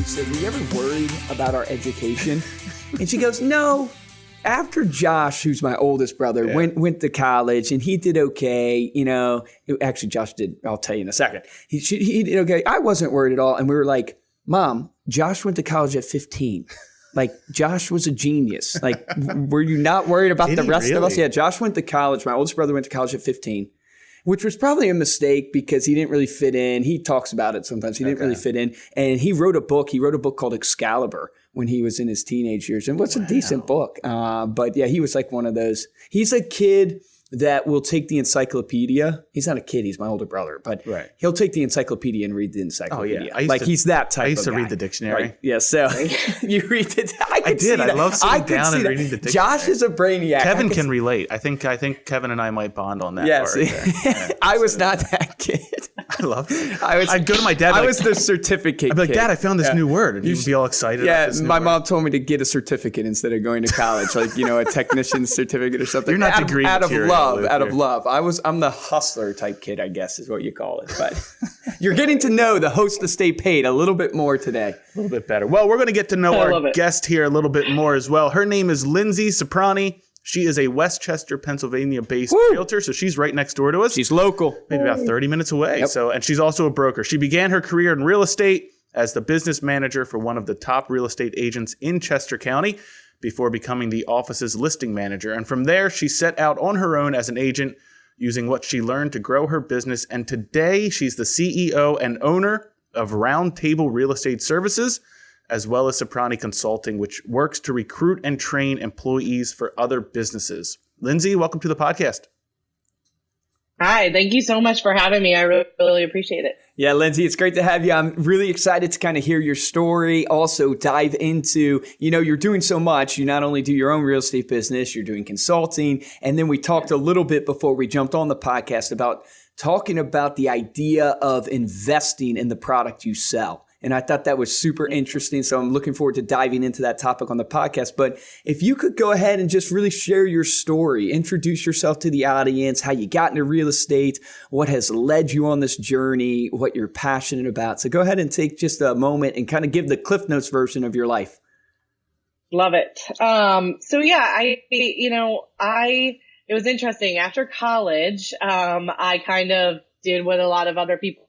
said, were you ever worried about our education? And she goes, no. After Josh, who's my oldest brother, went to college and he did okay, actually Josh did, I'll tell you in a second. He did okay. I wasn't worried at all. And we were like, Mom, Josh went to college at 15. Like, Josh was a genius. Like, were you not worried about the rest of us? Yeah, Josh went to college. My oldest brother went to college at 15, which was probably a mistake because he didn't really fit in. He talks about it sometimes. He didn't really fit in. And he wrote a book. He wrote a book called Excalibur when he was in his teenage years. And what's a decent book. But yeah, he was like one of those. He's a kid that will take the encyclopedia. He's not a kid. He's my older brother. But he'll take the encyclopedia and read the encyclopedia. Oh, yeah. He's that type of guy. I used to read the dictionary. Right? Yeah, so you read it. I did. I love sitting down and reading the dictionary. Josh is a brainiac. Kevin can relate. I think Kevin and I might bond on that part. Yeah, I was not that kid. I loved it. I'd go to my dad. I was the certificate I'd be like, kid. Dad, I found this new word. And he'd be all excited. Yeah, about this my new mom word. told me to get a certificate instead of going to college, like, a technician's certificate or something. You're not degree out of material, out of love. I'm the hustler type kid, I guess is what you call it. But you're getting to know the host to stay paid a little bit more today. A little bit better. Well, we're going to get to know our guest here a little bit more as well. Her name is Linzee Ciprani. She is a Westchester, Pennsylvania-based realtor, so she's right next door to us. She's local. Maybe about 30 minutes away. Yep. And she's also a broker. She began her career in real estate as the business manager for one of the top real estate agents in Chester County before becoming the office's listing manager. And from there, she set out on her own as an agent, using what she learned to grow her business. And today, she's the CEO and owner of Round Table Real Estate Services, as well as Ciprani Consulting, which works to recruit and train employees for other businesses. Linzee, welcome to the podcast. Hi, thank you so much for having me. I really appreciate it. Yeah, Linzee, it's great to have you. I'm really excited to kind of hear your story. Also dive into, you're doing so much. You not only do your own real estate business, you're doing consulting. And then we talked a little bit before we jumped on the podcast about talking about the idea of investing in the product you sell. And I thought that was super interesting. So I'm looking forward to diving into that topic on the podcast. But if you could go ahead and just really share your story, introduce yourself to the audience, how you got into real estate, what has led you on this journey, what you're passionate about. So go ahead and take just a moment and kind of give the Cliff Notes version of your life. Love it. It was interesting. After college, I kind of did what a lot of other people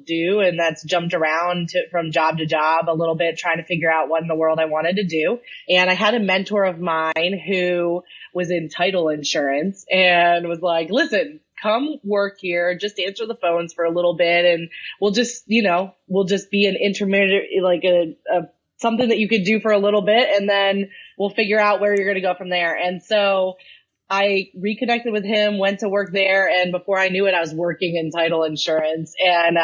do, and that's jumped around from job to job a little bit, trying to figure out what in the world I wanted to do. And I had a mentor of mine who was in title insurance and was like, listen, come work here, just answer the phones for a little bit, and we'll just be an intermediate, like a something that you could do for a little bit, and then we'll figure out where you're going to go from there. And so I reconnected with him, went to work there, and before I knew it, I was working in title insurance. And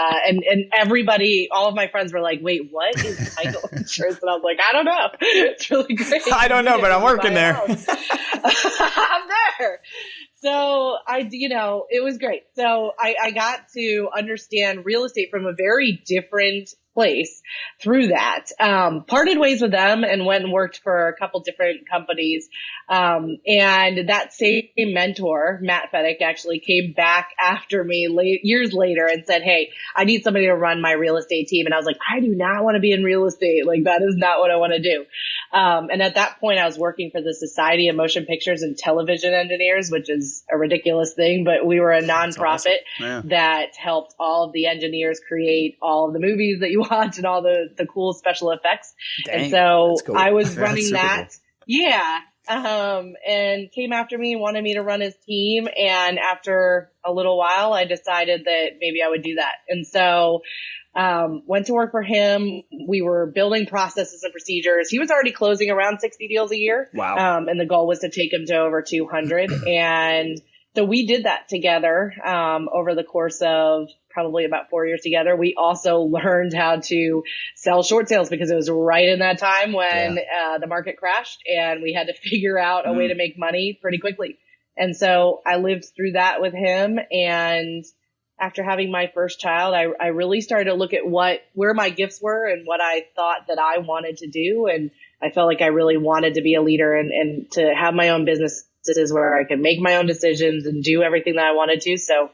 everybody, all of my friends were like, wait, what is title insurance? And I was like, I don't know. It's really great. I don't know, but I'm working there. I'm there. So it was great. So I got to understand real estate from a very different place through that. Parted ways with them and went and worked for a couple different companies. And that same mentor, Matt Fedek, actually came back after me years later and said, hey, I need somebody to run my real estate team. And I was like, I do not want to be in real estate. Like, that is not what I want to do. And at that point, I was working for the Society of Motion Pictures and Television Engineers, which is a ridiculous thing, but we were a nonprofit that helped all of the engineers create all of the movies that you watch and all the cool special effects. Dang, and so cool. I was running that. Cool. Yeah. And came after me, wanted me to run his team. And after a little while, I decided that maybe I would do that. And so went to work for him. We were building processes and procedures. He was already closing around 60 deals a year. Wow. And the goal was to take him to over 200. And so we did that together over the course of probably about 4 years together. We also learned how to sell short sales because it was right in that time when the market crashed, and we had to figure out a way to make money pretty quickly. And so I lived through that with him. And after having my first child, I really started to look at where my gifts were and what I thought that I wanted to do. And I felt like I really wanted to be a leader and to have my own businesses where I could make my own decisions and do everything that I wanted to. So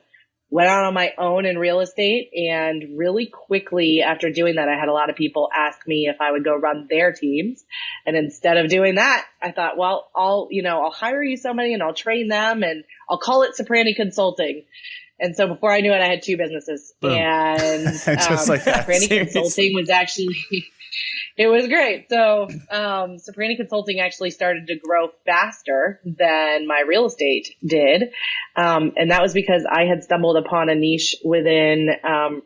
went out on my own in real estate. And really quickly after doing that, I had a lot of people ask me if I would go run their teams. And instead of doing that, I thought, well, I'll hire you somebody and I'll train them and I'll call it Ciprani Consulting. And so before I knew it, I had 2 businesses. Boom. And just like that. Ciprani Consulting was actually, it was great. So Ciprani Consulting actually started to grow faster than my real estate did. And that was because I had stumbled upon a niche within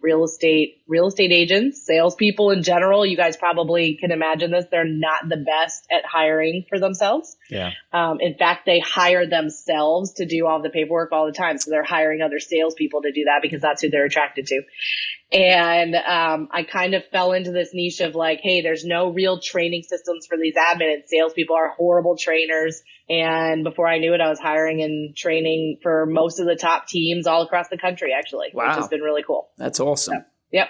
real estate agents, salespeople in general. You guys probably can imagine this. They're not the best at hiring for themselves. Yeah. In fact, they hire themselves to do all the paperwork all the time. So they're hiring other salespeople to do that because that's who they're attracted to. And I kind of fell into this niche of like, hey, there's no real training systems for these admin and salespeople are horrible trainers. And before I knew it, I was hiring and training for most of the top teams all across the country, actually, wow. which has been really cool. That's awesome. So, yep.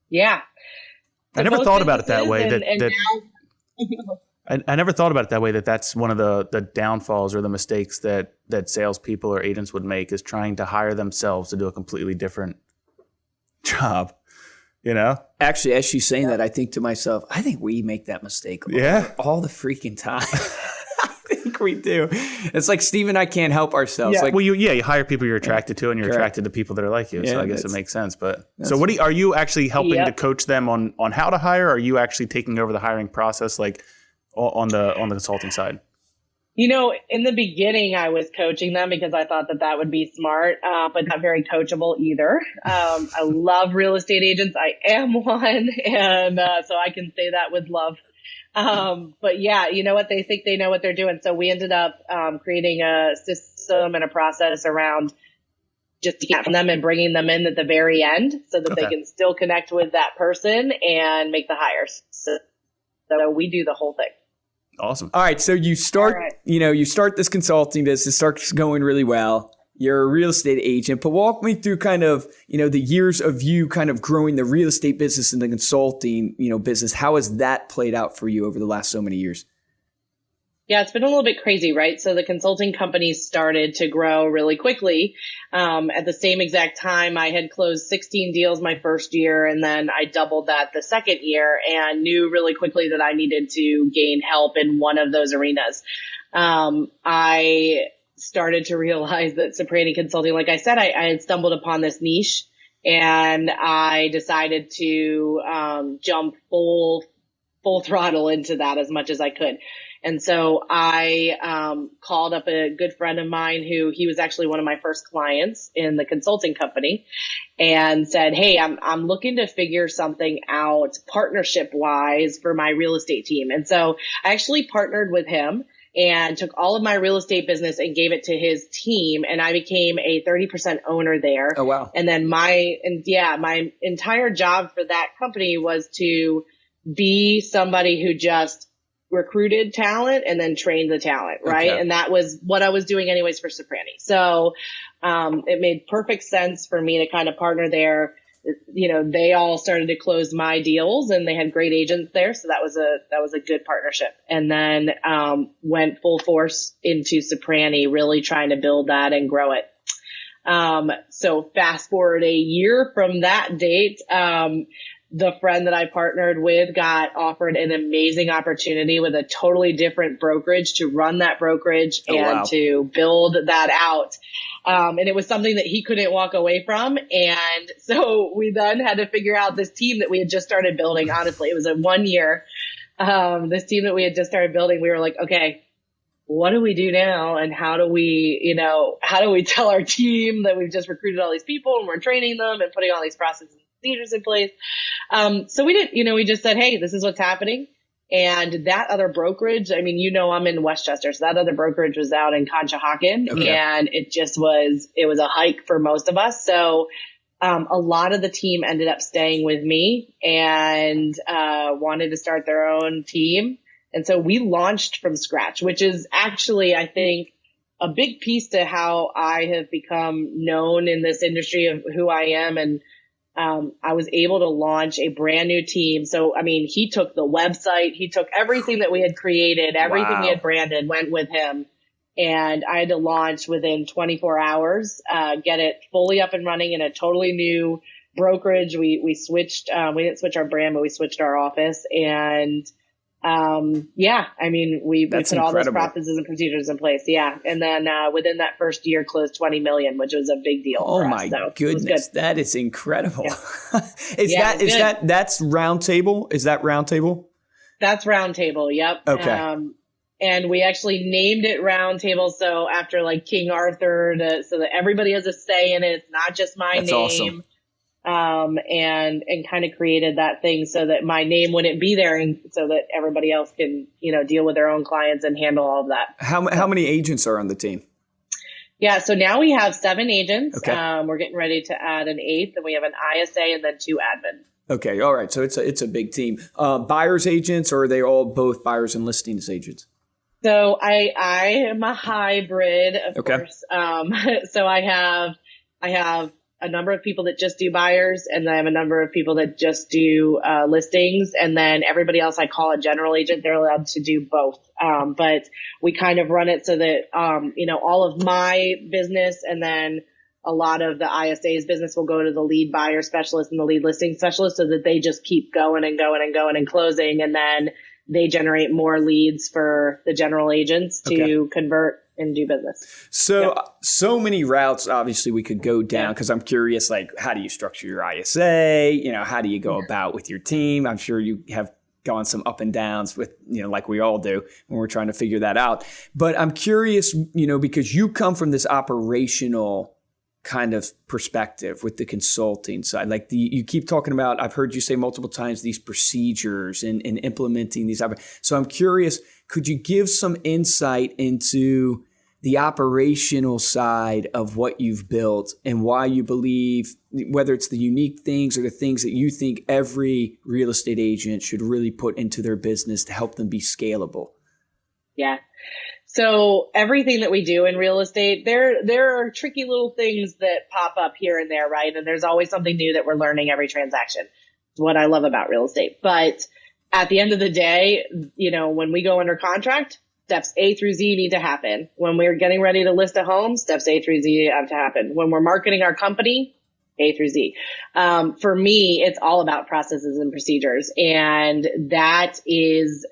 Yeah. I never thought about it that way. Now, I never thought about it that way, that's one of the downfalls or the mistakes that salespeople or agents would make is trying to hire themselves to do a completely different job, Actually, as she's saying that, I think to myself, I think we make that mistake all the freaking time. I think we do. It's like Steve and I can't help ourselves. Yeah. Like, well, you hire people you're attracted to, and you're attracted to people that are like you. Yeah, so I guess it makes sense. But so are you actually helping to coach them on how to hire? Or are you actually taking over the hiring process, like on the consulting side? In the beginning, I was coaching them because I thought that would be smart, but not very coachable either. I love real estate agents. I am one. And so I can say that with love. But yeah, you know what? They think they know what they're doing. So we ended up creating a system and a process around just to get from them and bringing them in at the very end so that they can still connect with that person and make the hires. So we do the whole thing. Awesome. All right. So you start, you start this consulting business, starts going really well. You're a real estate agent, but walk me through kind of, the years of you kind of growing the real estate business and the consulting, business. How has that played out for you over the last so many years? Yeah, it's been a little bit crazy, right? So the consulting companies started to grow really quickly. At the same exact time, I had closed 16 deals my first year, and then I doubled that the second year and knew really quickly that I needed to gain help in one of those arenas. I started to realize that Ciprani Consulting, like I said, I had stumbled upon this niche, and I decided to jump full throttle into that as much as I could. And so I called up a good friend of mine he was actually one of my first clients in the consulting company and said, hey, I'm looking to figure something out partnership wise for my real estate team. And so I actually partnered with him and took all of my real estate business and gave it to his team. And I became a 30% owner there. Oh, wow. And then my entire job for that company was to be somebody who just recruited talent and then trained the talent, right? Okay. And that was what I was doing anyways for Ciprani. So it made perfect sense for me to kind of partner there. They all started to close my deals and they had great agents there. So that was a good partnership. And then went full force into Ciprani, really trying to build that and grow it. So fast forward a year from that date, the friend that I partnered with got offered an amazing opportunity with a totally different brokerage to run that brokerage to build that out. And it was something that he couldn't walk away from. And so we then had to figure out this team that we had just started building. Honestly, it was a 1 year. This team that we had just started building, we were like, okay, what do we do now? And how do we tell our team that we've just recruited all these people and we're training them and putting all these processes and procedures in place? So we just said, hey, this is what's happening. And that other brokerage, I'm in Westchester. So that other brokerage was out in Conshohocken. Okay. And it was a hike for most of us. So, a lot of the team ended up staying with me and, wanted to start their own team. And so we launched from scratch, which is actually, I think, a big piece to how I have become known in this industry of who I am. And I was able to launch a brand new team. So, he took the website, he took everything that we had created, everything he had branded, went with him And I had to launch within 24 hours, get it fully up and running in a totally new brokerage. We switched, we didn't switch our brand, but we switched our office. And we put all those processes and procedures in place. Yeah. And then within that first year, closed 20 million, which was a big deal. Oh for my us. So goodness. That is incredible. Yeah. That's Roundtable? Is that Roundtable? That's Roundtable. Yep. Okay. And we actually named it Roundtable. So after like King Arthur, so that everybody has a say in it. It's not just my That's name. Awesome. And kind of created that thing so that my name wouldn't be there, and so that everybody else can, deal with their own clients and handle all of that. How many agents are on the team? Yeah. So now we have 7 agents. Okay. We're getting ready to add an 8th, and we have an ISA and then 2 admin. Okay. All right. So it's a big team. Buyers agents, or are they all both buyers and listings agents? So I am a hybrid, of course. So I have a number of people that just do buyers, and then I have a number of people that just do listings, and then everybody else I call a general agent. They're allowed to do both. But we kind of run it so that, all of my business and then a lot of the ISA's business will go to the lead buyer specialist and the lead listing specialist, so that they just keep going and going and going and closing, and then they generate more leads for the general agents to convert and do business. So many routes, obviously, we could go down, because I'm curious, like, how do you structure your ISA? How do you go about with your team? I'm sure you have gone some up and downs with, like we all do when we're trying to figure that out. But I'm curious, because you come from this operational kind of perspective with the consulting side. Like you keep talking about, I've heard you say multiple times, these procedures and implementing these. So I'm curious, could you give some insight into the operational side of what you've built and why you believe, whether it's the unique things or the things that you think every real estate agent should really put into their business to help them be scalable? Yeah. So everything that we do in real estate, there are tricky little things that pop up here and there, right? And there's always something new that we're learning every transaction. It's what I love about real estate. But at the end of the day, when we go under contract, steps A through Z need to happen. When we're getting ready to list a home, steps A through Z have to happen. When we're marketing our company, A through Z. For me, it's all about processes and procedures. And that is,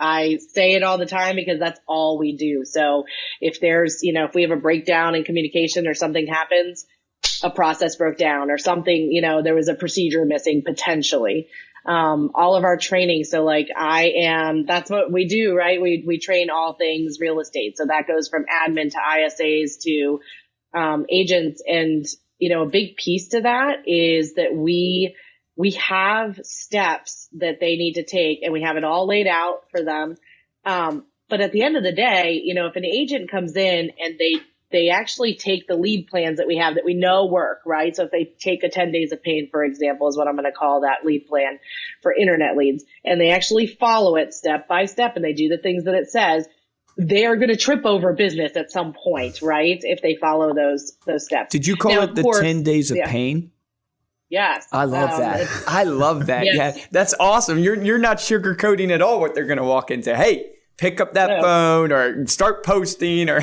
I say it all the time because that's all we do. So if there's, if we have a breakdown in communication or something happens, a process broke down or something, there was a procedure missing potentially. All of our training. So that's what we do, right? We train all things real estate. So that goes from admin to ISAs to, agents. And, a big piece to that is that we have steps that they need to take, and we have it all laid out for them. But at the end of the day, if an agent comes in and they actually take the lead plans that we have that we know work, right? So if they take a 10 days of pain, for example, is what I'm going to call that lead plan for internet leads, and they actually follow it step by step and they do the things that it says, they are going to trip over business at some point, right? If they follow those steps. Did you call it the 10 days of pain? Yes. I love that. I love that. Yes. Yeah. That's awesome. You're not sugarcoating at all what they're going to walk into. Hey, pick up that phone or start posting or.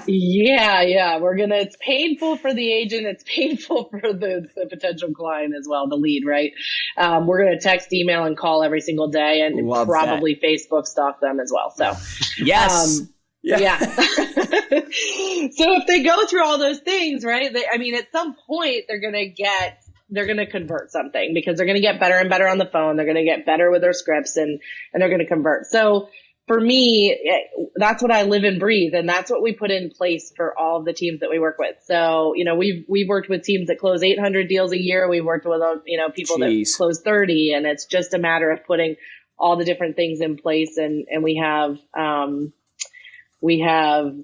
Yeah. It's painful for the agent. It's painful for the potential client as well, the lead, right? We're going to text, email, and call every single day, and probably Facebook stalk them as well. So yes. Yeah. So if they go through all those things, right? At some point they're going to convert something because they're going to get better and better on the phone. They're going to get better with their scripts and they're going to convert. So for me, that's what I live and breathe. And that's what we put in place for all of the teams that we work with. So, we've worked with teams that close 800 deals a year. We've worked with, people that close 30, and it's just a matter of putting all the different things in place. And we have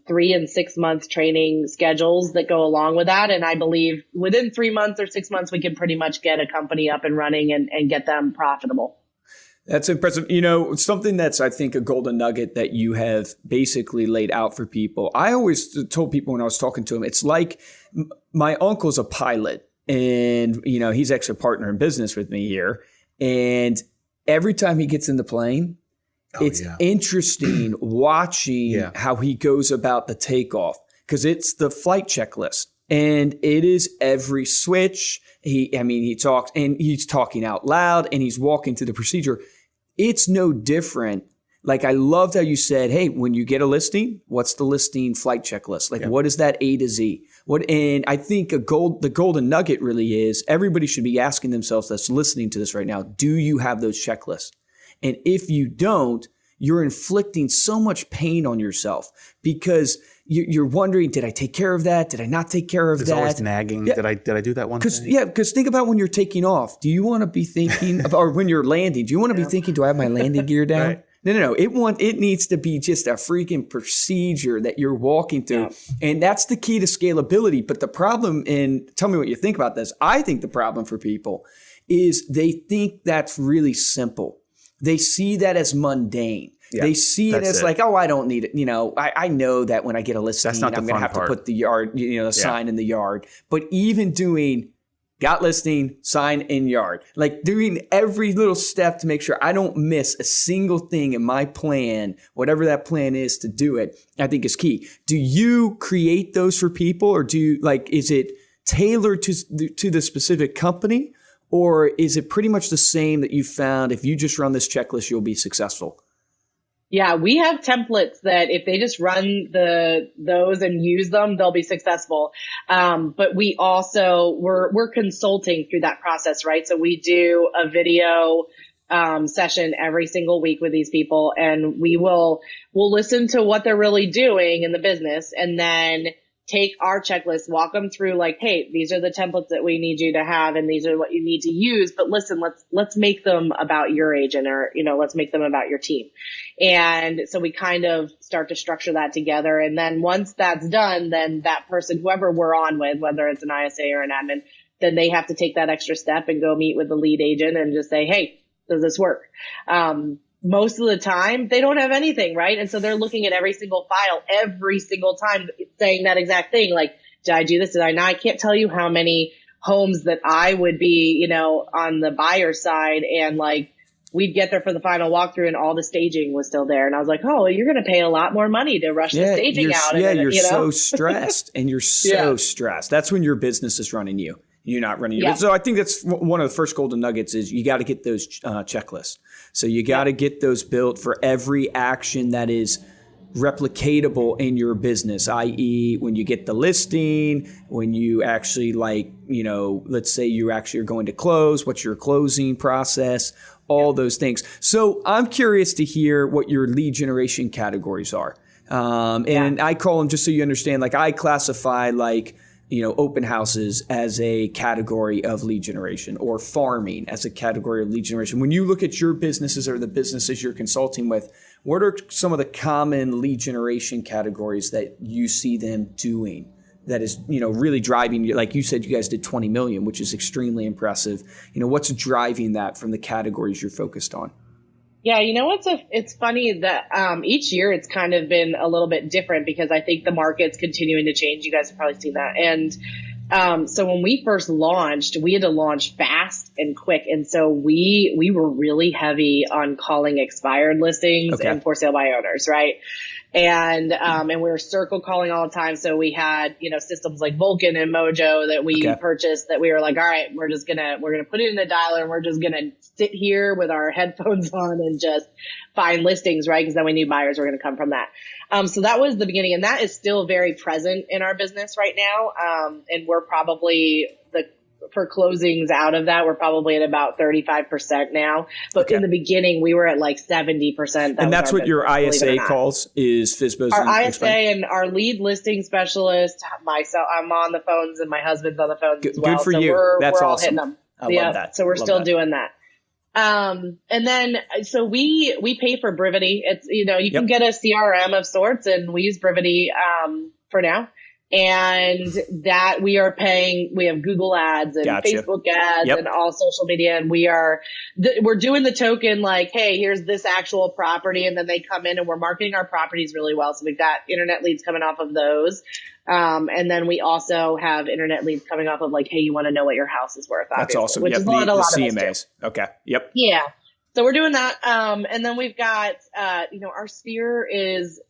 3 and 6 month training schedules that go along with that. And I believe within 3 months or 6 months, we can pretty much get a company up and running and get them profitable. That's impressive. Something that's, I think, a golden nugget that you have basically laid out for people. I always told people when I was talking to them, it's like my uncle's a pilot and, he's actually a partner in business with me here. And every time he gets in the plane, It's interesting watching how he goes about the takeoff, because it's the flight checklist and it is every switch. He talks and he's talking out loud and he's walking through the procedure. It's no different. Like, I loved how you said, hey, when you get a listing, what's the listing flight checklist? Like, what is that A to Z? And I think the golden nugget really is, everybody should be asking themselves that's listening to this right now, do you have those checklists? And if you don't, you're inflicting so much pain on yourself, because you're wondering, did I take care of that? Did I not take care of that? There's always nagging. Yeah. Did I do that one thing? Yeah, because think about when you're taking off. Do you want to be thinking, or when you're landing, do you want to be thinking, do I have my landing gear down? Right. No. It needs to be just a freaking procedure that you're walking through. Yeah. And that's the key to scalability. But the problem, and tell me what you think about this, I think the problem for people is they think that's really simple. They see that as mundane. Yeah, they see it as like, oh, I don't need it. I know that when I get a listing, I'm going to have to put the yard, sign in the yard. But even doing got listing, sign in yard, like doing every little step to make sure I don't miss a single thing in my plan, whatever that plan is to do it, I think is key. Do you create those for people, or is it tailored to the specific company? Or is it pretty much the same that you found if you just run this checklist, you'll be successful? Yeah, we have templates that if they just run those and use them, they'll be successful. But we also, we're consulting through that process, right? So we do a video session every single week with these people, and we'll listen to what they're really doing in the business, and then take our checklist, walk them through like, hey, these are the templates that we need you to have, and these are what you need to use. But listen, let's make them about your agent, or, let's make them about your team. And so we kind of start to structure that together. And then once that's done, then that person, whoever we're on with, whether it's an ISA or an admin, then they have to take that extra step and go meet with the lead agent and just say, hey, does this work? Most of the time they don't have anything, right? And so they're looking at every single file every single time, saying that exact thing. Like, did I do this? Did I not? I can't tell you how many homes that I would be, on the buyer side, and like, we'd get there for the final walkthrough and all the staging was still there. And I was like, oh, well, you're going to pay a lot more money to rush the staging out. Yeah, you're so stressed, and you're so stressed. That's when your business is running you. You're not running your business. So I think that's one of the first golden nuggets is you got to get those checklists. So you got to get those built for every action that is replicatable in your business, i.e. when you get the listing, when you actually let's say you actually are going to close, what's your closing process, all those things. So I'm curious to hear what your lead generation categories are. And I call them, just so you understand, like I classify open houses as a category of lead generation, or farming as a category of lead generation. When you look at your businesses or the businesses you're consulting with, what are some of the common lead generation categories that you see them doing that is, really driving you? Like you said, you guys did 20 million, which is extremely impressive. What's driving that from the categories you're focused on? Yeah, it's funny that each year it's kind of been a little bit different, because I think the market's continuing to change. You guys have probably seen that. And so when we first launched, we had to launch fast and quick. And so we were really heavy on calling expired listings and for sale by owners, right? And we were circle calling all the time. So we had, systems like Vulcan and Mojo that we purchased, that we were like, all right, we're going to put it in the dialer, and we're just going to sit here with our headphones on and just find listings, right? Because then we knew buyers were going to come from that. So that was the beginning, and that is still very present in our business right now. And we're probably for closings out of that, we're probably at about 35% now. But in the beginning, we were at like 70%. And that's what your ISA calls is FSBOs. Our ISA and our lead listing specialist, myself, I'm on the phones, and my husband's on the phones as well. Good for you. That's awesome. All hitting them. I love that. So we're still doing that. And then, so we pay for Brivity. It's, you can get a CRM of sorts, and we use Brivity, for now. And that we have Google ads and Facebook ads and all social media. And we're doing the token, like, hey, here's this actual property. And then they come in, and we're marketing our properties really well. So we've got internet leads coming off of those. And then we also have internet leads coming off of like, hey, you want to know what your house is worth? That's awesome. Which is what a lot of CMAs. Okay. Yep. Yeah. So we're doing that. And then we've got, our sphere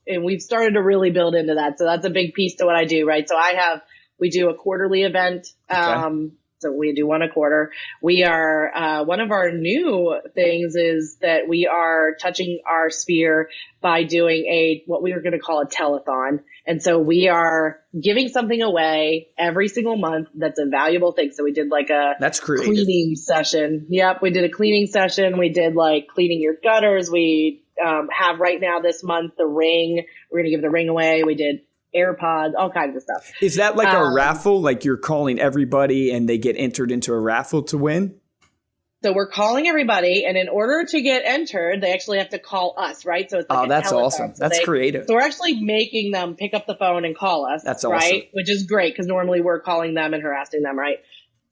and we've started to really build into that. So that's a big piece to what I do, right? So we do a quarterly event. Okay. So we do one a quarter. We are, one of our new things is that we are touching our sphere by doing what we were going to call a telethon. And so we are giving something away every single month that's a valuable thing. So we did that's creative. Cleaning session. Yep. We did a cleaning session. We did cleaning your gutters. We, have right now this month, the ring. We're going to give the ring away. We did AirPods, all kinds of stuff. Is that like a raffle? Like you're calling everybody and they get entered into a raffle to win? So we're calling everybody, and in order to get entered, they actually have to call us, right? So it's that's telethon. awesome. So that's creative. So we're actually making them pick up the phone and call us. That's awesome. Right? Which is great because normally we're calling them and harassing them, right?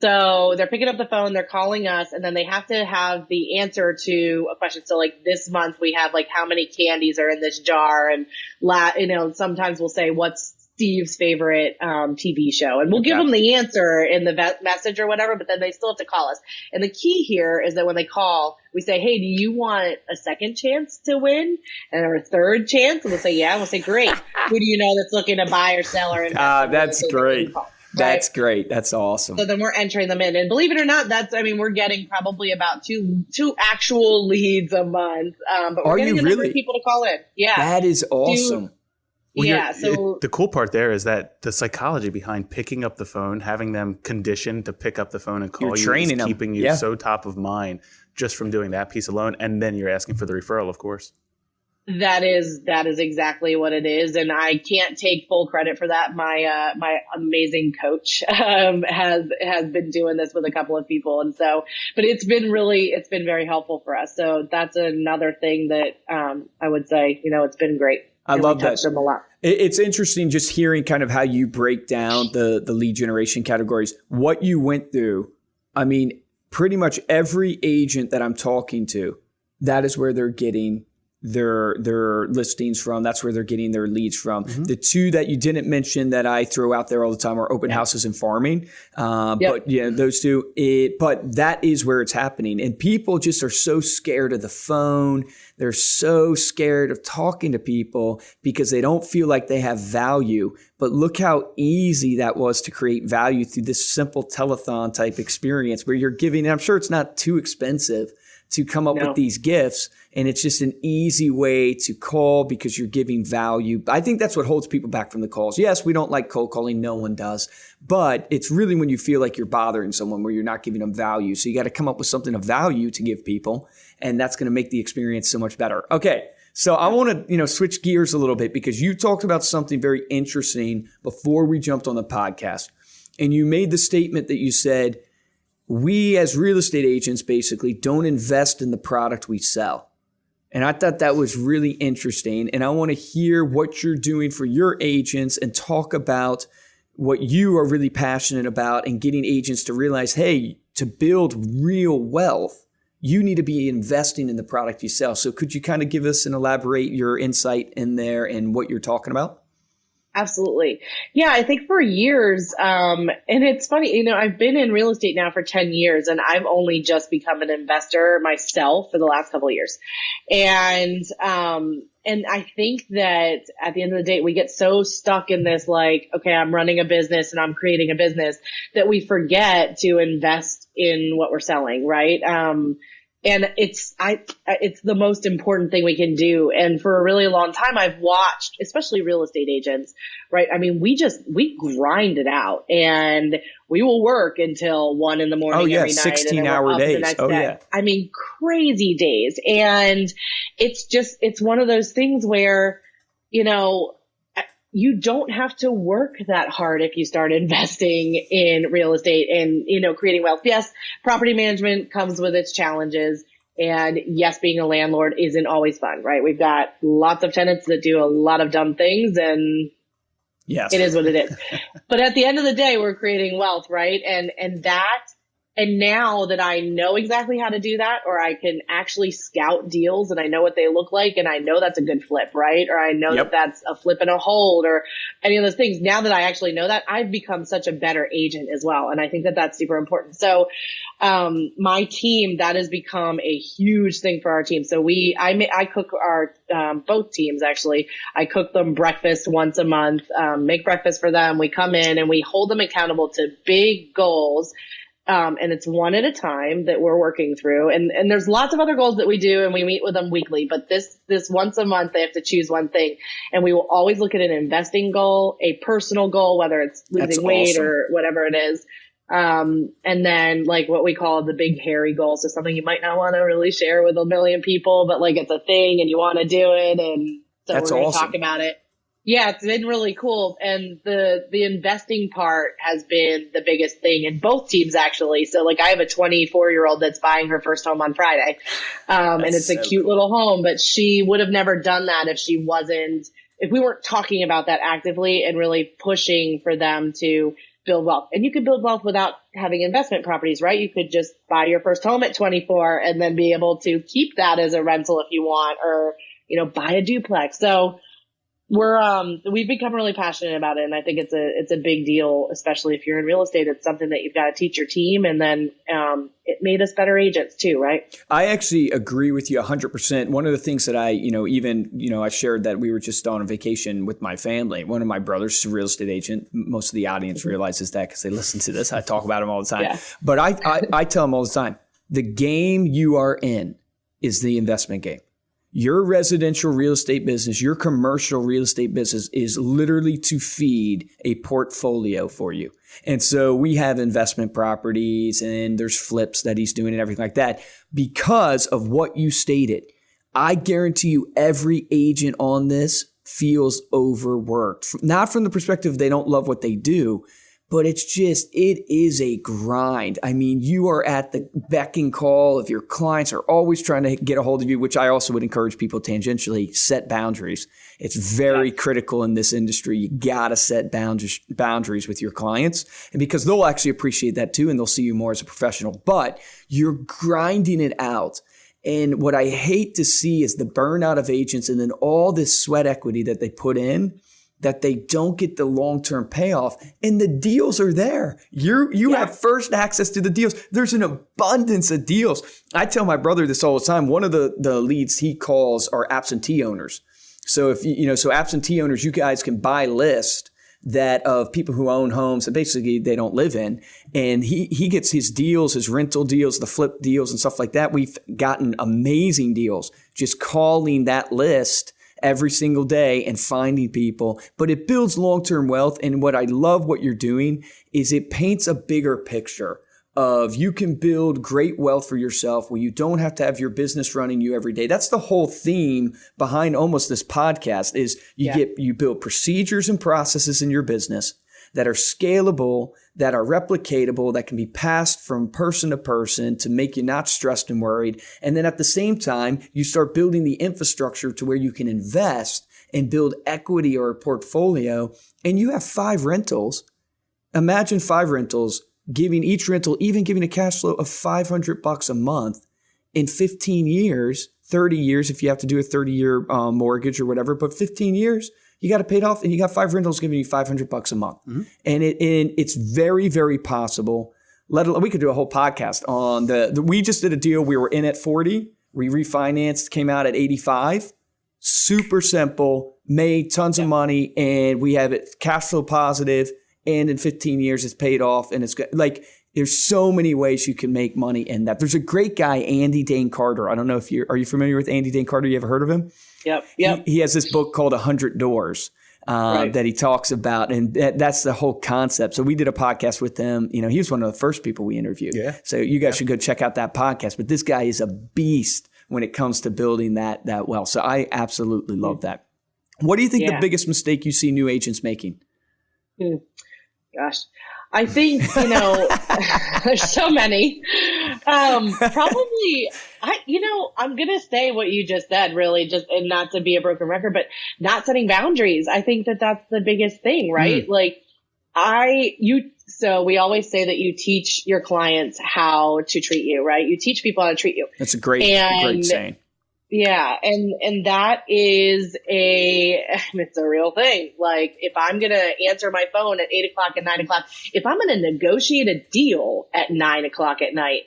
So they're picking up the phone, they're calling us, and then they have to have the answer to a question. So this month we have how many candies are in this jar, and sometimes we'll say what's Steve's favorite TV show, and we'll give them the answer in the message or whatever, but then they still have to call us. And the key here is that when they call, we say, hey, do you want a second chance to win or a third chance? And we'll say, yeah. And we'll say, great. Who do you know that's looking to buy or sell or invest? That's great. That's right? great. That's awesome. So then we're entering them in, and believe it or not, we're getting probably about two actual leads a month. But we're getting a number of people to call in. Yeah. That is awesome. So the cool part there is that the psychology behind picking up the phone, having them conditioned to pick up the phone and call you, is keeping you so top of mind just from doing that piece alone. And then you're asking for the referral, of course. That is exactly what it is. And I can't take full credit for that. My amazing coach, has been doing this with a couple of people. And so, but it's been very helpful for us. So that's another thing that, I would say, it's been great. I love that. Them a lot. It's interesting just hearing kind of how you break down the lead generation categories, what you went through. I mean, pretty much every agent that I'm talking to, that is where they're getting their listings from. That's where they're getting their leads from. Mm-hmm. The two that you didn't mention that I throw out there all the time are open houses and farming. But those two, but that is where it's happening. And people just are so scared of the phone. They're so scared of talking to people because they don't feel like they have value. But look how easy that was to create value through this simple telethon type experience where you're giving, and I'm sure it's not too expensive to come up with these gifts. And it's just an easy way to call because you're giving value. I think that's what holds people back from the calls. Yes, we don't like cold calling. No one does. But it's really when you feel like you're bothering someone where you're not giving them value. So you got to come up with something of value to give people. And that's going to make the experience so much better. Okay. So I want to, switch gears a little bit because you talked about something very interesting before we jumped on the podcast. And you made the statement that you said, we as real estate agents basically don't invest in the product we sell. And I thought that was really interesting. And I want to hear what you're doing for your agents and talk about what you are really passionate about and getting agents to realize, hey, to build real wealth, you need to be investing in the product you sell. So could you kind of give us and elaborate your insight in there and what you're talking about? Absolutely. Yeah, I think for years, and it's funny, I've been in real estate now for 10 years and I've only just become an investor myself for the last couple of years. And I think that at the end of the day, we get so stuck in this, okay, I'm running a business and I'm creating a business that we forget to invest in what we're selling. Right. And it's the most important thing we can do. And for a really long time, I've watched, especially real estate agents, right? I mean, we grind it out and we will work until 1 a.m. every night. 16-hour days. Yeah. I mean, crazy days. And it's one of those things where, you don't have to work that hard if you start investing in real estate and, creating wealth. Yes, property management comes with its challenges. And yes, being a landlord isn't always fun, right? We've got lots of tenants that do a lot of dumb things and yes, it is what it is. But at the end of the day, we're creating wealth, right? And now that I know exactly how to do that, or I can actually scout deals and I know what they look like and I know that's a good flip, right? Or I know that that's a flip and a hold or any of those things. Now that I actually know that, I've become such a better agent as well. And I think that that's super important. So my team, that has become a huge thing for our team. So I cook our, both teams actually. I cook them breakfast once a month, make breakfast for them. We come in and we hold them accountable to big goals. And it's one at a time that we're working through. And there's lots of other goals that we do, and we meet with them weekly, but this once a month, they have to choose one thing. And we will always look at an investing goal, a personal goal, whether it's losing weight or whatever it is. And then like what we call the big hairy goal. So something you might not want to really share with a million people, but like it's a thing and you want to do it. And so we're going to talk about it. Yeah, it's been really cool. And the investing part has been the biggest thing in both teams, actually. So like I have a 24-year-old that's buying her first home on Friday. And it's a cute little home, but she would have never done that if we weren't talking about that actively and really pushing for them to build wealth. And you could build wealth without having investment properties, right? You could just buy your first home at 24 and then be able to keep that as a rental if you want, or, buy a duplex. So we've become really passionate about it. And I think it's a big deal, especially if you're in real estate. It's something that you've got to teach your team. And then, it made us better agents too, right? I actually agree with you 100%. One of the things that I shared that we were just on a vacation with my family. One of my brothers is a real estate agent. Most of the audience realizes that because they listen to this. I talk about him all the time. Yeah. But I tell them all the time, the game you are in is the investment game. Your residential real estate business, your commercial real estate business is literally to feed a portfolio for you. And so we have investment properties and there's flips that he's doing and everything like that because of what you stated. I guarantee you every agent on this feels overworked, not from the perspective they don't love what they do, but it is a grind. I mean, you are at the beck and call of your clients are always trying to get a hold of you, which I also would encourage people tangentially set boundaries. It's very critical in this industry. You got to set boundaries with your clients, and because they'll actually appreciate that too, and they'll see you more as a professional, but you're grinding it out. And what I hate to see is the burnout of agents and then all this sweat equity that they put in, that they don't get the long-term payoff, and the deals are there. You have first access to the deals. There's an abundance of deals. I tell my brother this all the time. One of the leads he calls are absentee owners. So so absentee owners, you guys can buy lists that of people who own homes that basically they don't live in. And he gets his deals, his rental deals, the flip deals and stuff like that. We've gotten amazing deals just calling that list every single day and finding people, but it builds long-term wealth. And what I love what you're doing is it paints a bigger picture of you can build great wealth for yourself where you don't have to have your business running you every day. That's the whole theme behind almost this podcast is you build procedures and processes in your business that are scalable, that are replicatable, that can be passed from person to person to make you not stressed and worried. And then at the same time, you start building the infrastructure to where you can invest and build equity or a portfolio. And you have 5 rentals. Imagine 5 rentals, giving each rental, even giving a cash flow of $500 a month in 15 years, 30 years, if you have to do a 30-year mortgage or whatever, but 15 years, you got to pay it off, and you got 5 rentals giving you $500 a month. Mm-hmm. And it's very, very possible. We could do a whole podcast on we just did a deal. We were in at 40. We refinanced, came out at 85. Super simple, made tons of money, and we have it cash flow positive. And in 15 years, it's paid off. And it's like, there's so many ways you can make money in that. There's a great guy, Andy Dane Carter. I don't know if are you familiar with Andy Dane Carter? You ever heard of him? Yep. He has this book called 100 Doors that he talks about. And that's the whole concept. So we did a podcast with him. He was one of the first people we interviewed. Yeah. So you guys should go check out that podcast. But this guy is a beast when it comes to building that wealth. So I absolutely love that. What do you think the biggest mistake you see new agents making? Gosh, I think, there's so many. Probably, I'm going to say what you just said, really, and not to be a broken record, but not setting boundaries. I think that's the biggest thing, right? So we always say that you teach your clients how to treat you, right? You teach people how to treat you. That's a great saying. Yeah. And that is it's a real thing. Like if I'm going to answer my phone at 8 o'clock and 9 o'clock, if I'm going to negotiate a deal at 9 o'clock at night,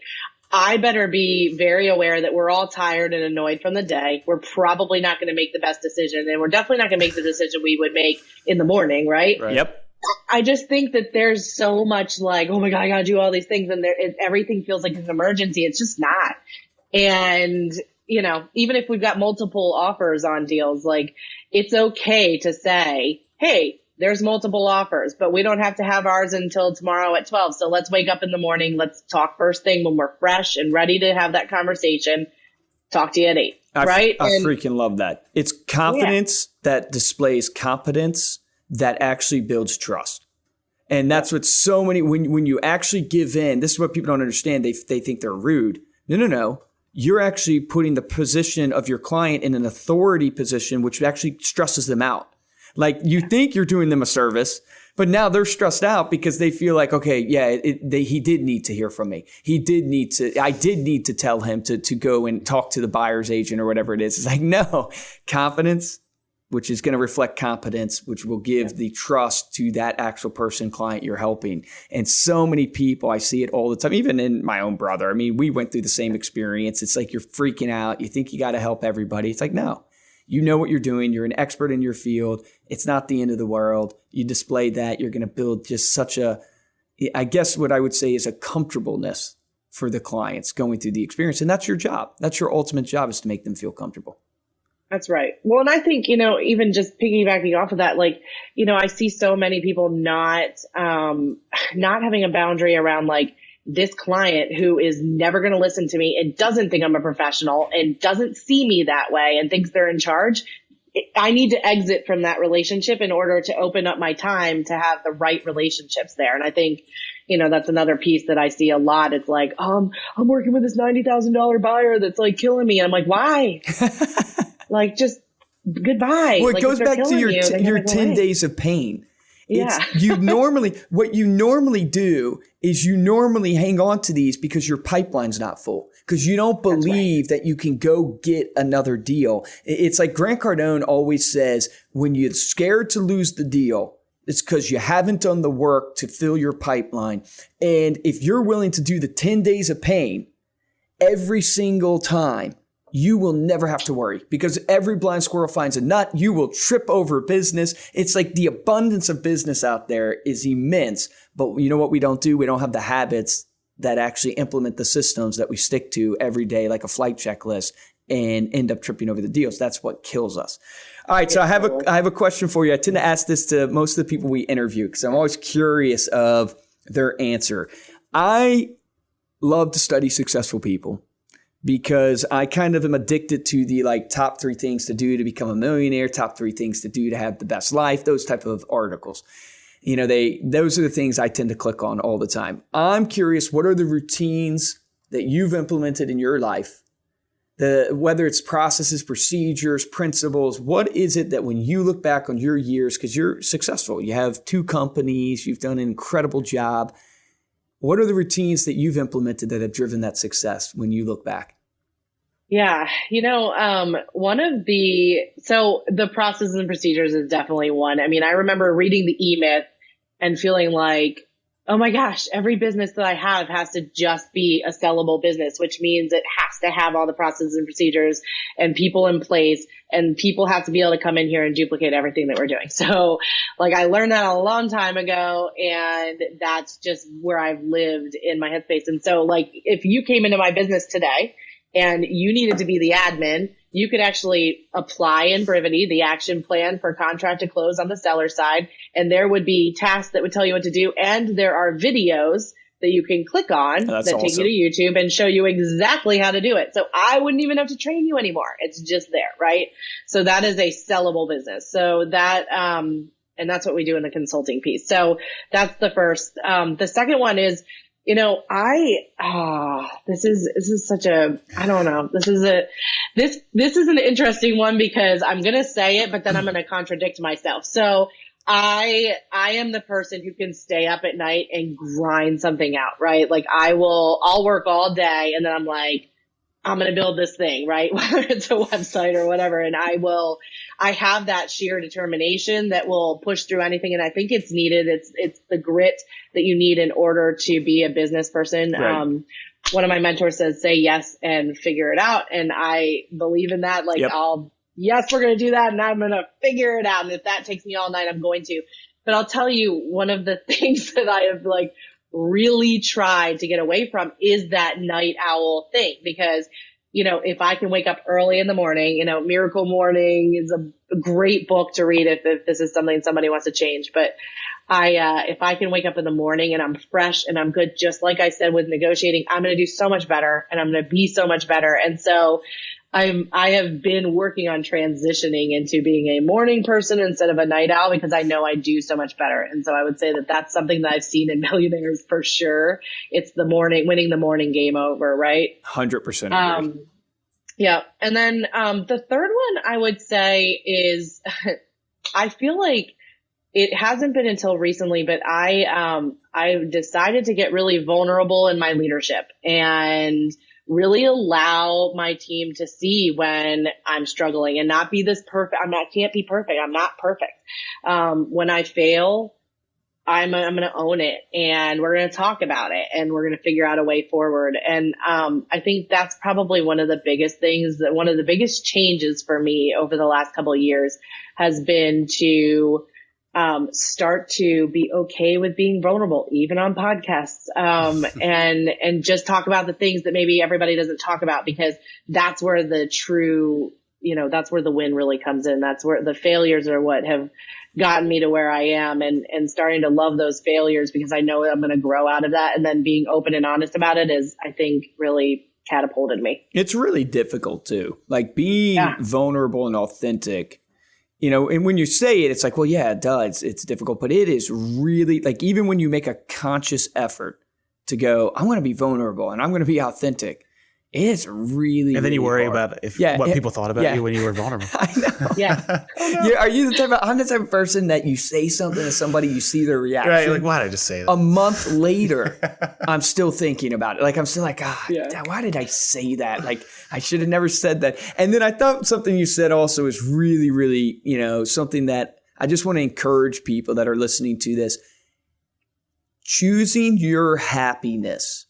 I better be very aware that we're all tired and annoyed from the day. We're probably not going to make the best decision, and we're definitely not going to make the decision we would make in the morning, right? Yep. I just think that there's so much like, oh my God, I got to do all these things, and everything feels like an emergency. It's just not. And, even if we've got multiple offers on deals, like it's okay to say, hey, there's multiple offers, but we don't have to have ours until tomorrow at 12. So let's wake up in the morning. Let's talk first thing when we're fresh and ready to have that conversation. Talk to you at 8, right? I freaking love that. It's confidence that displays competence that actually builds trust. And that's what so many, when you actually give in, this is what people don't understand. They think they're rude. No. You're actually putting the position of your client in an authority position, which actually stresses them out. Like you think you're doing them a service, but now they're stressed out because they feel like, okay, yeah, he did need to hear from me. I did need to tell him to go and talk to the buyer's agent or whatever it is. It's like, no, confidence, which is going to reflect competence, which will give the trust to that actual person, client you're helping. And so many people, I see it all the time, even in my own brother. I mean, we went through the same experience. It's like you're freaking out. You think you got to help everybody. It's like, no. You know what you're doing. You're an expert in your field. It's not the end of the world. You display that. You're going to build just such I guess what I would say is a comfortableness for the clients going through the experience. And that's your job. That's your ultimate job, is to make them feel comfortable. That's right. Well, and I think, even just piggybacking off of that, like, I see so many people not having a boundary around like, this client who is never going to listen to me and doesn't think I'm a professional and doesn't see me that way and thinks they're in charge. I need to exit from that relationship in order to open up my time to have the right relationships there. And I think, that's another piece that I see a lot. It's like, I'm working with this $90,000 buyer that's like killing me. And I'm like, why? Like, just goodbye. Well, it like, goes back to your 10 days of pain. Yeah. What you normally do is you normally hang on to these because your pipeline's not full, because you don't believe that you can go get another deal. It's like Grant Cardone always says, when you're scared to lose the deal, it's because you haven't done the work to fill your pipeline. And if you're willing to do the 10 days of pain every single time, you will never have to worry, because every blind squirrel finds a nut. You will trip over business. It's like the abundance of business out there is immense. But you know what we don't do? We don't have the habits that actually implement the systems that we stick to every day, like a flight checklist, and end up tripping over the deals. That's what kills us. All right. So I have a question for you. I tend to ask this to most of the people we interview because I'm always curious of their answer. I love to study successful people, because I kind of am addicted to the top 3 things to do to become a millionaire, top 3 things to do to have the best life, those type of articles. Those are the things I tend to click on all the time. I'm curious, what are the routines that you've implemented in your life? Whether it's processes, procedures, principles, what is it that when you look back on your years, because you're successful, you have 2 companies, you've done an incredible job. What are the routines that you've implemented that have driven that success when you look back? Yeah. The processes and procedures is definitely one. I mean, I remember reading the E-Myth and feeling like, oh my gosh, every business that I have has to just be a sellable business, which means it has to have all the processes and procedures and people in place, and people have to be able to come in here and duplicate everything that we're doing. So I learned that a long time ago, and that's just where I've lived in my headspace. And so if you came into my business today and you needed to be the admin, you could actually apply in Brivity the action plan for contract to close on the seller side. And there would be tasks that would tell you what to do. And there are videos that you can click on that take you to YouTube and show you exactly how to do it. So I wouldn't even have to train you anymore. It's just there, right? So that is a sellable business. So that, and that's what we do in the consulting piece. So that's the first. The second one is, this is such a, I don't know. This is an interesting one because I'm going to say it, but then I'm going to contradict myself. So I am the person who can stay up at night and grind something out, right? I'll work all day and then I'm like, I'm going to build this thing, right? Whether it's a website or whatever. And I have that sheer determination that will push through anything. And I think it's needed. It's the grit that you need in order to be a business person. Right. One of my mentors says, say yes and figure it out. And I believe in that. Like, Yep. yes, we're going to do that. And I'm going to figure it out. And if that takes me all night, I'm going to. But I'll tell you, one of the things that I have like really tried to get away from is that night owl thing. Because, you know, if I can wake up early in the morning, you know, Miracle Morning is a great book to read if this is something somebody wants to change. But if I can wake up in the morning and I'm fresh and I'm good, just like I said with negotiating, I'm going to do so much better and I'm going to be so much better. And so I have been working on transitioning into being a morning person instead of a night owl because I know I do so much better. And so I would say that that's something that I've seen in millionaires for sure. It's the morning, winning the morning game over, right? 100% agree. Yeah. And then the third one I would say is I feel like it hasn't been until recently, but I decided to get really vulnerable in my leadership and really allow my team to see when I'm struggling and not be this perfect. Can't be perfect. I'm not perfect. When I fail, I'm going to own it and we're going to talk about it and we're going to figure out a way forward. And, I think that's probably one of the biggest things that one of the biggest changes for me over the last couple of years has been to, start to be okay with being vulnerable, even on podcasts, and just talk about the things that maybe everybody doesn't talk about, because that's where the true, you know, that's where the win really comes in. That's where the failures are what have gotten me to where I am, and starting to love those failures because I know I'm going to grow out of that. And then being open and honest about it is, I think, really catapulted me. It's really difficult too. Like being vulnerable and authentic. You know, and when you say it, it's like, well, yeah, it does. It's difficult, but it is really like, even when you make a conscious effort to go, I'm going to be vulnerable and I'm going to be authentic. It's really, and then you really worry hard. about what people thought about you when you were vulnerable. I know. Yeah. Are you the type of, I'm the type of person that you say something to somebody, you see their reaction. Right. Like, why did I just say that? A month later, I'm still thinking about it. Like, I'm still like, why did I say that? Like, I should have never said that. And then I thought something you said also is really, really, you know, something that I just want to encourage people that are listening to this. Choosing your happiness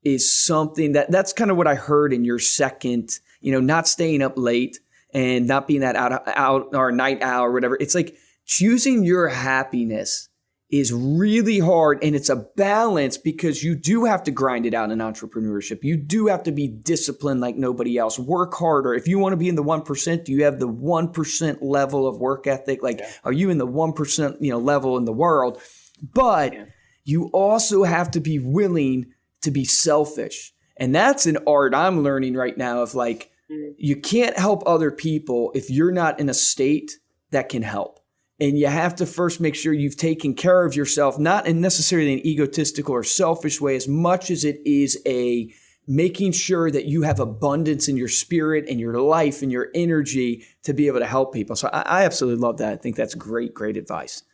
is something that's kind of what I heard in your second, you know, not staying up late and not being that out or night owl or whatever. It's like choosing your happiness is really hard, and it's a balance because you do have to grind it out in entrepreneurship. You do have to be disciplined like nobody else. Work harder. If you want to be in the 1%, do you have the 1% level of work ethic? Like, are you in the 1%, you know, level in the world? But you also have to be willing to be selfish. And that's an art I'm learning right now of like, you can't help other people if you're not in a state that can help. And you have to first make sure you've taken care of yourself, not in necessarily an egotistical or selfish way, as much as it is a making sure that you have abundance in your spirit and your life and your energy to be able to help people. So I absolutely love that. I think that's great, great advice.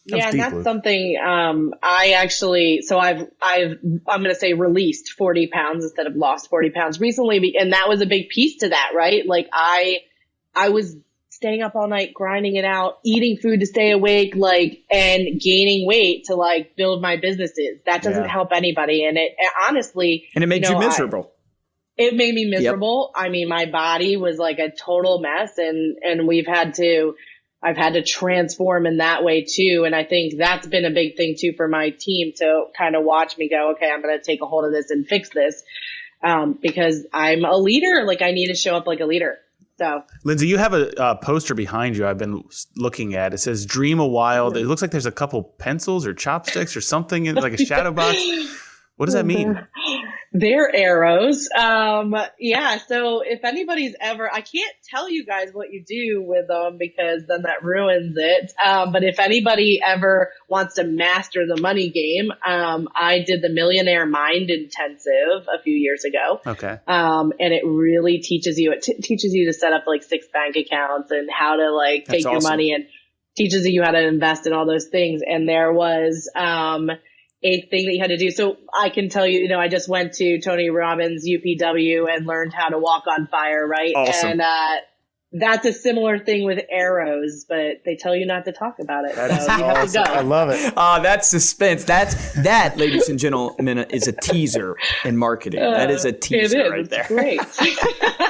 Yeah, and that's something I actually, so I'm going to say released 40 pounds instead of lost 40 pounds recently. And that was a big piece to that, right? Like I was staying up all night, grinding it out, eating food to stay awake, like, and gaining weight to like build my businesses. That doesn't help anybody. And it honestly. And it made you miserable. It made me miserable. Yep. I mean, my body was like a total mess, and I've had to transform in that way too. And I think that's been a big thing too for my team to kind of watch me go, okay, I'm going to take a hold of this and fix this. Because I'm a leader. Like I need to show up like a leader. So Lindsay, you have a poster behind you I've been looking at. It says dream a wild. It looks like there's a couple pencils or chopsticks or something in like a shadow box. What does that mean? They're arrows. Yeah. So if anybody's ever, I can't tell you guys what you do with them because then that ruins it. But if anybody ever wants to master the money game, I did the Millionaire Mind Intensive a few years ago. Okay. And it really teaches you, teaches you to set up like 6 bank accounts and how to like take your money, and teaches you how to invest in all those things. And there was, a thing that you had to do. So I can tell you, I just went to Tony Robbins UPW and learned how to walk on fire, right? Awesome. And that's a similar thing with arrows, but they tell you not to talk about it. That is so you have to go. awesome. I love it. That's suspense. That, ladies and gentlemen, is a teaser in marketing. That is a teaser right there. Great.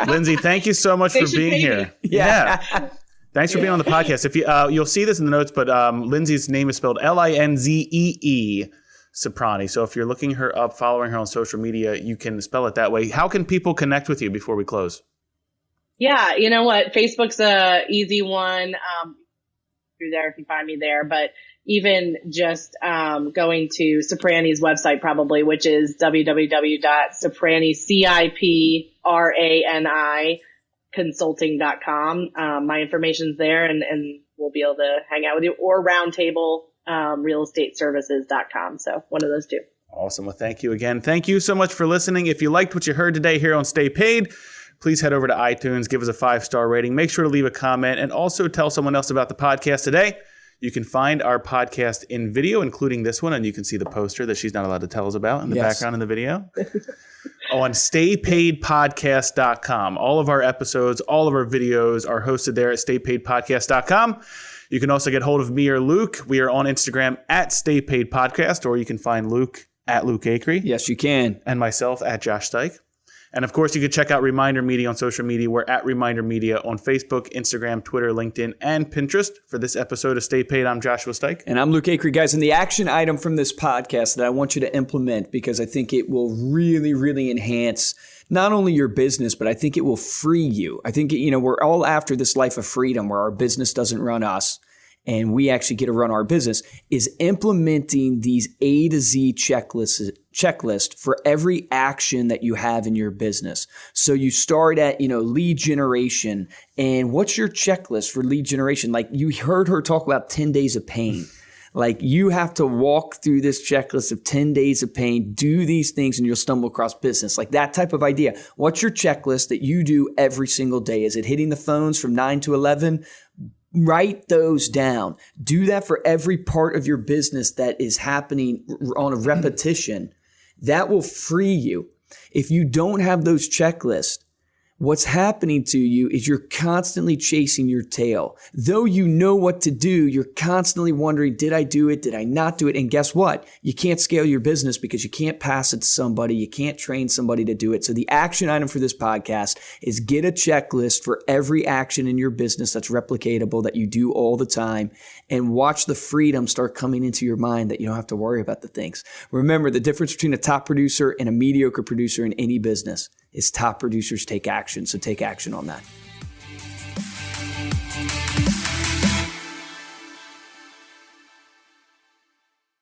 Lindsay, thank you so much for being here. Yeah. Thanks for being on the podcast. If you'll see this in the notes, but Lindsay's name is spelled Linzee Ciprani. So if you're looking her up, following her on social media, you can spell it that way. How can people connect with you before we close? Yeah, you know what? Facebook's a easy one. Through there if you find me there, but even just going to Ciprani's website probably, which is www.ciprani consulting.com. My information's there, and we'll be able to hang out with you, or roundtable realestateservices.com. So one of those two. Awesome. Well, thank you again. Thank you so much for listening. If you liked what you heard today here on Stay Paid, please head over to iTunes, give us a 5-star rating. Make sure to leave a comment and also tell someone else about the podcast today. You can find our podcast in video, including this one, and you can see the poster that she's not allowed to tell us about in the background in the video. On staypaidpodcast.com. All of our episodes, all of our videos are hosted there at staypaidpodcast.com. You can also get hold of me or Luke. We are on Instagram at staypaidpodcast, or you can find Luke at Luke Acree. Yes, you can. And myself at Josh Stike. And of course, you can check out ReminderMedia on social media. We're at ReminderMedia on Facebook, Instagram, Twitter, LinkedIn, and Pinterest. For this episode of Stay Paid, I'm Joshua Stike. And I'm Luke Acree, guys. And the action item from this podcast that I want you to implement, because I think it will really, really enhance not only your business, but I think it will free you. I think, we're all after this life of freedom where our business doesn't run us and we actually get to run our business, is implementing these A to Z checklist for every action that you have in your business. So you start at, lead generation. And what's your checklist for lead generation? Like you heard her talk about 10 days of pain. Like you have to walk through this checklist of 10 days of pain, do these things, and you'll stumble across business. Like that type of idea. What's your checklist that you do every single day? Is it hitting the phones from 9 to 11? Write those down. Do that for every part of your business that is happening on a repetition. That will free you. If you don't have those checklists, what's happening to you is you're constantly chasing your tail. Though you know what to do, you're constantly wondering, did I do it? Did I not do it? And guess what? You can't scale your business because you can't pass it to somebody. You can't train somebody to do it. So the action item for this podcast is get a checklist for every action in your business that's replicatable, that you do all the time, and watch the freedom start coming into your mind that you don't have to worry about the things. Remember, the difference between a top producer and a mediocre producer in any business is top producers take action. So take action on that.